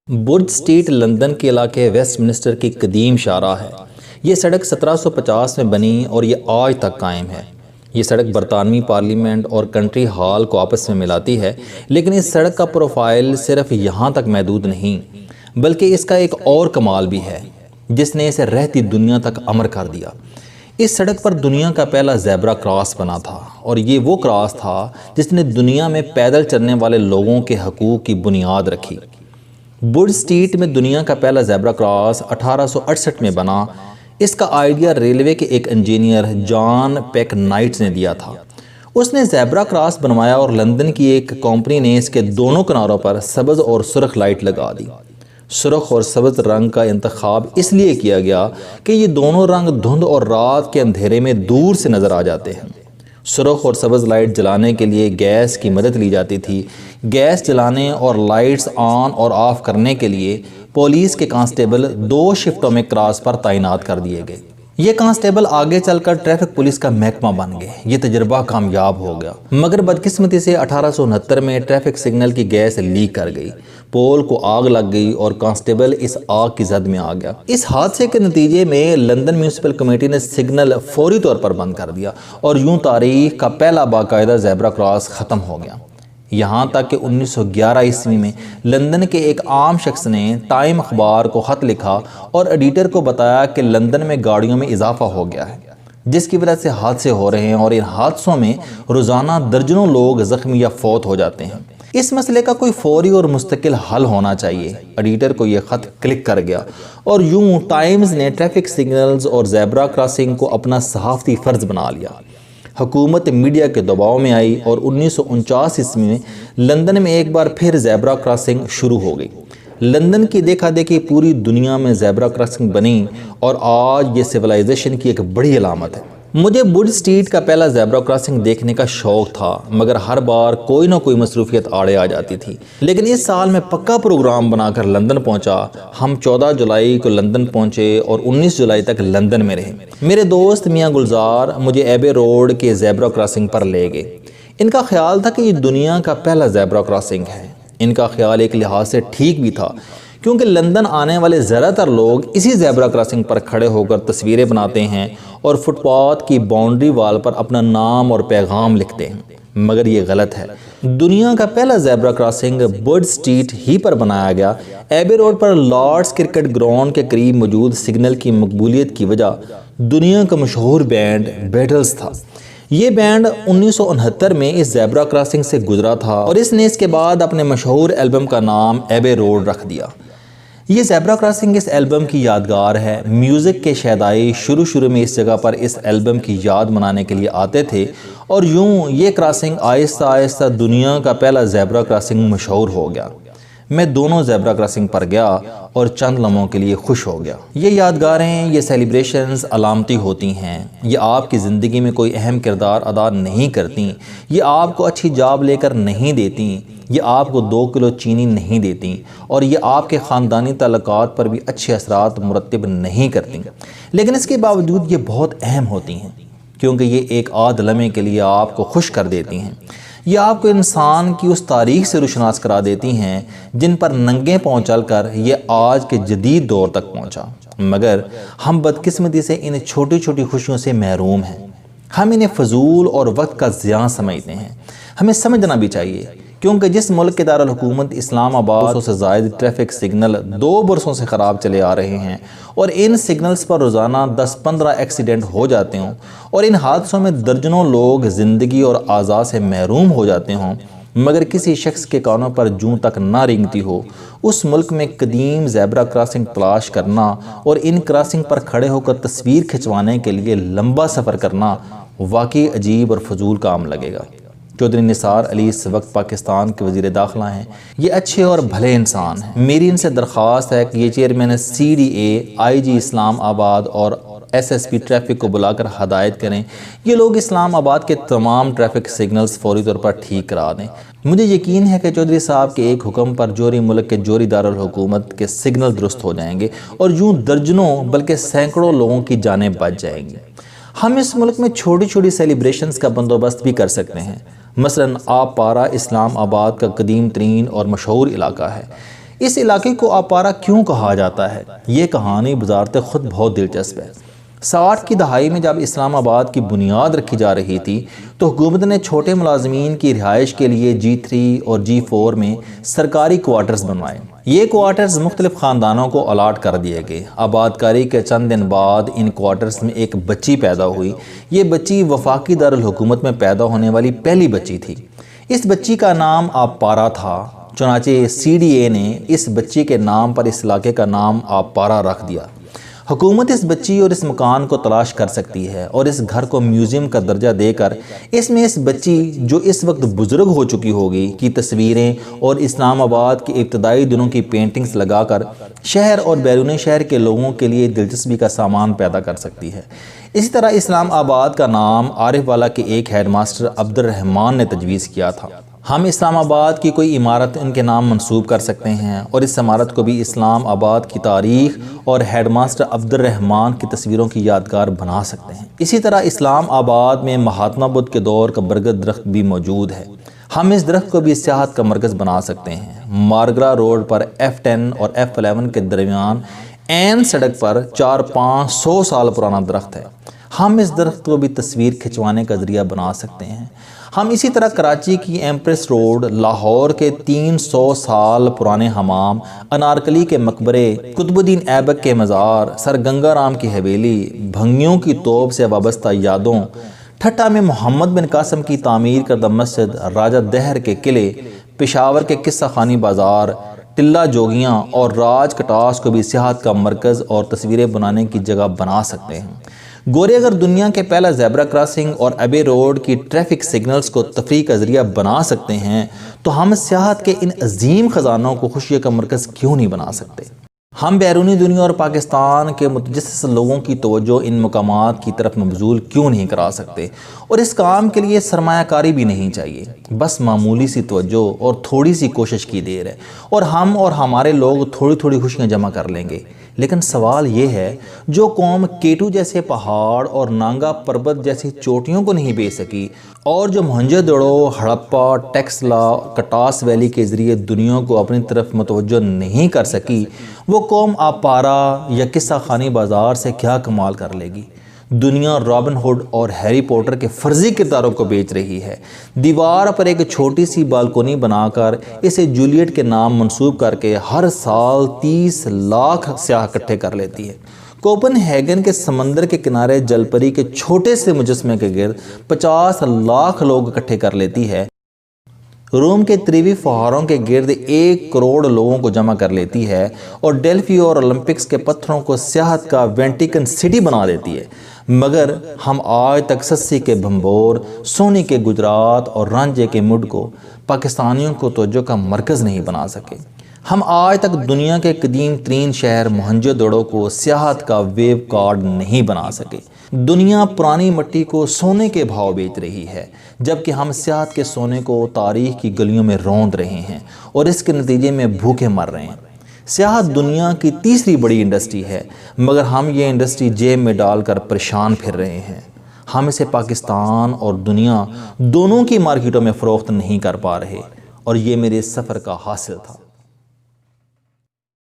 برج street London کے علاقے waste minister کی قدیم شاہراہ ہے۔ یہ سڑک 1750 میں بنی اور یہ آج تک قائم ہے۔ یہ سڑک برطانوی پارلیمنٹ اور کنٹری ہال کو آپس میں ملاتی ہے، لیکن اس سڑک کا پروفائل صرف یہاں تک محدود نہیں، بلکہ اس کا ایک اور کمال بھی ہے جس نے اسے رہتی دنیا تک امر کر دیا۔ اس سڑک پر دنیا کا پہلا زیبرا کراس بنا تھا، اور یہ وہ کراس تھا جس نے دنیا میں پیدل چلنے والے لوگوں کے حقوق کی بنیاد رکھی۔ برج سٹریٹ میں دنیا کا پہلا زیبرا کراس 1868 میں بنا۔ اس کا آئیڈیا ریلوے کے ایک انجینئر جان پیک نائٹ نے دیا تھا۔ اس نے زیبرا کراس بنوایا اور لندن کی ایک کمپنی نے اس کے دونوں کناروں پر سبز اور سرخ لائٹ لگا دی۔ سرخ اور سبز رنگ کا انتخاب اس لیے کیا گیا کہ یہ دونوں رنگ دھند اور رات کے اندھیرے میں دور سے نظر آ جاتے ہیں۔ سرخ اور سبز لائٹ جلانے کے لیے گیس کی مدد لی جاتی تھی۔ گیس جلانے اور لائٹس آن اور آف کرنے کے لیے پولیس کے کانسٹیبل 2 شفٹوں میں کراس پر تعینات کر دیے گئے۔ یہ کانسٹیبل آگے چل کر ٹریفک پولیس کا محکمہ بن گئے۔ یہ تجربہ کامیاب ہو گیا، مگر بدقسمتی سے 1869 میں ٹریفک سگنل کی گیس لیک کر گئی، پول کو آگ لگ گئی اور کانسٹیبل اس آگ کی زد میں آ گیا۔ اس حادثے کے نتیجے میں لندن میونسپل کمیٹی نے سگنل فوری طور پر بند کر دیا، اور یوں تاریخ کا پہلا باقاعدہ زیبرا کراس ختم ہو گیا۔ یہاں تک کہ 1911 عیسوی میں لندن کے ایک عام شخص نے ٹائم اخبار کو خط لکھا اور ایڈیٹر کو بتایا کہ لندن میں گاڑیوں میں اضافہ ہو گیا ہے، جس کی وجہ سے حادثے ہو رہے ہیں، اور ان حادثوں میں روزانہ درجنوں لوگ زخمی یا فوت ہو جاتے ہیں۔ اس مسئلے کا کوئی فوری اور مستقل حل ہونا چاہیے۔ ایڈیٹر کو یہ خط کلک کر گیا، اور یوں ٹائمز نے ٹریفک سگنلز اور زیبرا کراسنگ کو اپنا صحافتی فرض بنا لیا۔ حکومت میڈیا کے دباؤ میں آئی اور 1949 عیسوی میں لندن میں ایک بار پھر زیبرا کراسنگ شروع ہو گئی۔ لندن کی دیکھا دیکھی پوری دنیا میں زیبرا کراسنگ بنی، اور آج یہ سویلائزیشن کی ایک بڑی علامت ہے۔ مجھے برج سٹریٹ کا پہلا زیبرا کراسنگ دیکھنے کا شوق تھا، مگر ہر بار کوئی نہ کوئی مصروفیت آڑے آ جاتی تھی۔ لیکن اس سال میں پکا پروگرام بنا کر لندن پہنچا۔ ہم 14 جولائی کو لندن پہنچے اور 19 جولائی تک لندن میں رہے۔ میرے دوست میاں گلزار مجھے ایبے روڈ کے زیبرا کراسنگ پر لے گئے۔ ان کا خیال تھا کہ یہ دنیا کا پہلا زیبرا کراسنگ ہے۔ ان کا خیال ایک لحاظ سے ٹھیک بھی تھا، کیونکہ لندن آنے والے زیادہ تر لوگ اسی زیبرا کراسنگ پر کھڑے ہو کر تصویریں بناتے ہیں اور فٹ پاتھ کی باؤنڈری وال پر اپنا نام اور پیغام لکھتے ہیں، مگر یہ غلط ہے۔ دنیا کا پہلا زیبرا کراسنگ برج سٹریٹ ہی پر بنایا گیا۔ ایبے روڈ پر لارڈز کرکٹ گراؤنڈ کے قریب موجود سگنل کی مقبولیت کی وجہ دنیا کا مشہور بینڈ بیٹلز تھا۔ یہ بینڈ 1969 میں اس زیبرا کراسنگ سے گزرا تھا، اور اس نے اس کے بعد اپنے مشہور البم کا نام ایبے روڈ رکھ دیا۔ یہ زیبرا کراسنگ اس البم کی یادگار ہے۔ میوزک کے شیدائی شروع میں اس جگہ پر اس البم کی یاد منانے کے لیے آتے تھے، اور یوں یہ کراسنگ آہستہ آہستہ دنیا کا پہلا زیبرا کراسنگ مشہور ہو گیا۔ میں دونوں زیبرا کراسنگ پر گیا اور چند لمحوں کے لیے خوش ہو گیا۔ یہ یادگاریں، یہ سیلیبریشنز علامتی ہوتی ہیں۔ یہ آپ کی زندگی میں کوئی اہم کردار ادا نہیں کرتی، یہ آپ کو اچھی جاب لے کر نہیں دیتی، یہ آپ کو 2 کلو چینی نہیں دیتی، اور یہ آپ کے خاندانی تعلقات پر بھی اچھے اثرات مرتب نہیں کرتی، لیکن اس کے باوجود یہ بہت اہم ہوتی ہیں، کیونکہ یہ ایک آدھ لمحے کے لیے آپ کو خوش کر دیتی ہیں۔ یہ آپ کو انسان کی اس تاریخ سے روشناس کرا دیتی ہیں جن پر ننگے پاؤں چل کر یہ آج کے جدید دور تک پہنچا، مگر ہم بدقسمتی سے ان چھوٹی چھوٹی خوشیوں سے محروم ہیں۔ ہم انہیں فضول اور وقت کا ضیاع سمجھتے ہیں۔ ہمیں سمجھنا بھی چاہیے، کیونکہ جس ملک کے دارالحکومت اسلام آباد 200 سے زائد ٹریفک سگنل 2 برسوں سے خراب چلے آ رہے ہیں، اور ان سگنلز پر روزانہ 10-15 ایکسیڈنٹ ہو جاتے ہوں، اور ان حادثوں میں درجنوں لوگ زندگی اور اعضاء سے محروم ہو جاتے ہوں، مگر کسی شخص کے کانوں پر جوں تک نہ رینگتی ہو، اس ملک میں قدیم زیبرا کراسنگ تلاش کرنا اور ان کراسنگ پر کھڑے ہو کر تصویر کھنچوانے کے لیے لمبا سفر کرنا واقعی عجیب اور فضول کام لگے گا۔ چودھری نثار علی اس وقت پاکستان کے وزیر داخلہ ہیں۔ یہ اچھے اور بھلے انسان ہیں۔ میری ان سے درخواست ہے کہ یہ چیئرمین CDA، IG اسلام آباد اور SSP ٹریفک کو بلا کر ہدایت کریں، یہ لوگ اسلام آباد کے تمام ٹریفک سگنلز فوری طور پر ٹھیک کرا دیں۔ مجھے یقین ہے کہ چودھری صاحب کے ایک حکم پر جوہری ملک کے جوہری دارالحکومت کے سگنل درست ہو جائیں گے، اور یوں درجنوں بلکہ سینکڑوں لوگوں کی جانیں بچ جائیں گی۔ ہم اس ملک میں چھوٹی چھوٹی سیلیبریشنز کا بندوبست بھی کر سکتے ہیں۔ مثلاً آپ پارہ اسلام آباد کا قدیم ترین اور مشہور علاقہ ہے۔ اس علاقے کو آپ پارہ کیوں کہا جاتا ہے؟ یہ کہانی بذات خود بہت دلچسپ ہے۔ 60 کی دہائی میں جب اسلام آباد کی بنیاد رکھی جا رہی تھی تو حکومت نے چھوٹے ملازمین کی رہائش کے لیے G3 اور G4 میں سرکاری کوارٹرز بنوائے۔ یہ کوارٹرز مختلف خاندانوں کو الاٹ کر دیے گئے۔ آبادکاری کے چند دن بعد ان کوارٹرز میں ایک بچی پیدا ہوئی۔ یہ بچی وفاقی دارالحکومت میں پیدا ہونے والی پہلی بچی تھی۔ اس بچی کا نام آپ پارہ تھا، چنانچہ CDA نے اس بچی کے نام پر اس علاقے کا نام آپ پارہ رکھ دیا۔ حکومت اس بچی اور اس مکان کو تلاش کر سکتی ہے اور اس گھر کو میوزیم کا درجہ دے کر اس میں اس بچی جو اس وقت بزرگ ہو چکی ہوگی کی تصویریں اور اسلام آباد کے ابتدائی دنوں کی پینٹنگز لگا کر شہر اور بیرون شہر کے لوگوں کے لیے دلچسپی کا سامان پیدا کر سکتی ہے۔ اسی طرح اسلام آباد کا نام عارف والا کے ایک ہیڈ ماسٹر عبد الرحمن نے تجویز کیا تھا۔ ہم اسلام آباد کی کوئی عمارت ان کے نام منسوب کر سکتے ہیں اور اس عمارت کو بھی اسلام آباد کی تاریخ اور ہیڈ ماسٹر عبد الرحمن کی تصویروں کی یادگار بنا سکتے ہیں۔ اسی طرح اسلام آباد میں مہاتما بدھ کے دور کا برگد درخت بھی موجود ہے۔ ہم اس درخت کو بھی سیاحت کا مرکز بنا سکتے ہیں۔ مارگرا روڈ پر F10 اور F11 کے درمیان این سڑک پر 400-500 سال پرانا درخت ہے۔ ہم اس درخت کو بھی تصویر کھنچوانے کا ذریعہ بنا سکتے ہیں۔ ہم اسی طرح کراچی کی ایمپریس روڈ، لاہور کے 300 سال پرانے حمام، انارکلی کے مقبرے، قطب الدین ایبک کے مزار، سر گنگا رام کی حویلی، بھنگیوں کی توپ سے وابستہ یادوں، ٹھٹھا میں محمد بن قاسم کی تعمیر کردہ مسجد، راجہ دہر کے قلعے، پشاور کے قصہ خانی بازار، ٹلہ جوگیاں اور راج کٹاس کو بھی سیاحت کا مرکز اور تصویریں بنانے کی جگہ بنا سکتے ہیں۔ گورے اگر دنیا کے پہلا زیبرا کراسنگ اور ابے روڈ کی ٹریفک سگنلز کو تفریح کا ذریعہ بنا سکتے ہیں تو ہم سیاحت کے ان عظیم خزانوں کو خوشی کا مرکز کیوں نہیں بنا سکتے؟ ہم بیرونی دنیا اور پاکستان کے متجسس لوگوں کی توجہ ان مقامات کی طرف مبذول کیوں نہیں کرا سکتے؟ اور اس کام کے لیے سرمایہ کاری بھی نہیں چاہیے، بس معمولی سی توجہ اور تھوڑی سی کوشش کی دیر ہے اور ہم اور ہمارے لوگ تھوڑی تھوڑی خوشیاں جمع کر لیں گے۔ لیکن سوال یہ ہے، جو قوم کیٹو جیسے پہاڑ اور نانگا پربت جیسی چوٹیوں کو نہیں بے سکی اور جو موہنجو دڑو، ہڑپا، ٹیکسلا، کٹاس ویلی کے ذریعے دنیا کو اپنی طرف متوجہ نہیں کر سکی، وہ قوم آپ پارہ یا قصہ خانی بازار سے کیا کمال کر لے گی؟ دنیا رابن ہوڈ اور ہیری پوٹر کے فرضی کرداروں کو بیچ رہی ہے۔ دیوار پر ایک چھوٹی سی بالکونی بنا کر اسے جولیٹ کے نام منسوب کر کے ہر سال 30 لاکھ سیاح اکٹھے کر لیتی ہے۔ کوپن ہیگن کے سمندر کے کنارے جل پری کے چھوٹے سے مجسمے کے گرد 50 لاکھ لوگ اکٹھے کر لیتی ہے۔ روم کے تریوی فہاروں کے گرد 1 کروڑ لوگوں کو جمع کر لیتی ہے اور ڈیلفی اور اولمپکس کے پتھروں کو سیاحت کا ویٹیکن سٹی بنا دیتی ہے، مگر ہم آج تک سسی کے بھمبور، سونی کے گجرات اور رانجھے کے مڈ کو پاکستانیوں کو توجہ کا مرکز نہیں بنا سکے۔ ہم آج تک دنیا کے قدیم ترین شہر موہنجو دڑو کو سیاحت کا ویب کارڈ نہیں بنا سکے۔ دنیا پرانی مٹی کو سونے کے بھاؤ بیچ رہی ہے، جبکہ ہم سیاحت کے سونے کو تاریخ کی گلیوں میں روند رہے ہیں اور اس کے نتیجے میں بھوکے مر رہے ہیں۔ سیاحت دنیا کی تیسری بڑی انڈسٹری ہے، مگر ہم یہ انڈسٹری جیب میں ڈال کر پریشان پھر رہے ہیں۔ ہم اسے پاکستان اور دنیا دونوں کی مارکیٹوں میں فروخت نہیں کر پا رہے، اور یہ میرے سفر کا حاصل تھا۔